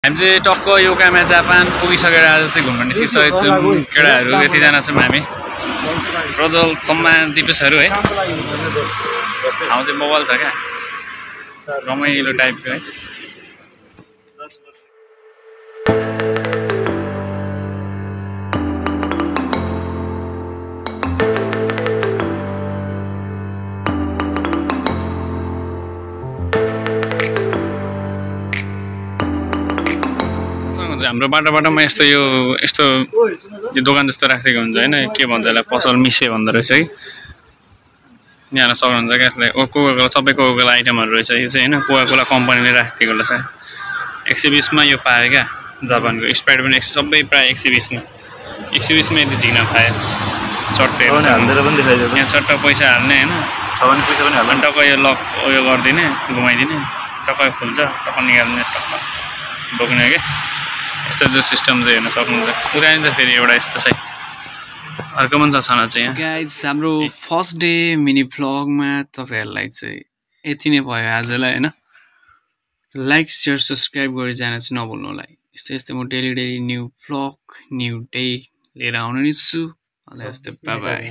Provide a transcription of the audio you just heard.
हामी चाहिँ टक्क योकामा जापान पुगिसकेर आज चाहिँ घुम्न निस्किसकेको छौँ। केटाहरू यतिजना छौँ हामी, प्रज्वल, सम्मान, दिपेशहरू है। ठाउँ चाहिँ मोबाइल छ क्या, रमाइलो टाइपको है। हाम्रो बाटोमा यस्तो दोकान जस्तो राखेको हुन्छ होइन, के भन्छ यसलाई, पसल मिसे भन्दो रहेछ है। यहाँलाई सक्नुहुन्छ क्या यसलाई। कोका सबै कोका आइटमहरू रहेछ यो चाहिँ होइन, कोका कम्पनीले राखिदिएको रहेछ। 120मा यो पायो क्या जापानको। स्प्राइट पनि सबै प्रायः 120मा। 120मा यति झिन खायो चट्टै यहाँ चट्ट पैसा हाल्ने होइन, टक्क यो लक उयो गरिदिने, घुमाइदिने, टक्क खुल्छ, टक्क निकाल्ने, टक्क बोक्ने क्या। यस्तो जो सिस्टम चाहिँ हेर्न सक्नुहुन्छ। पुरानो छ फेरि एउटा यस्तो चाहिँ अर्को पनि छ छाना चाहिँ यहाँ। गाइज हाम्रो फर्स्ट डे मिनी भ्लगमा तपाईँहरूलाई चाहिँ यति नै भयो आजलाई होइन। लाइक सेयर सब्सक्राइब गरी जान चाहिँ नभुल्नु होला। यस्तै म daily new vlog new day लिएर आउने छु। यस्तै बाइ बाइ।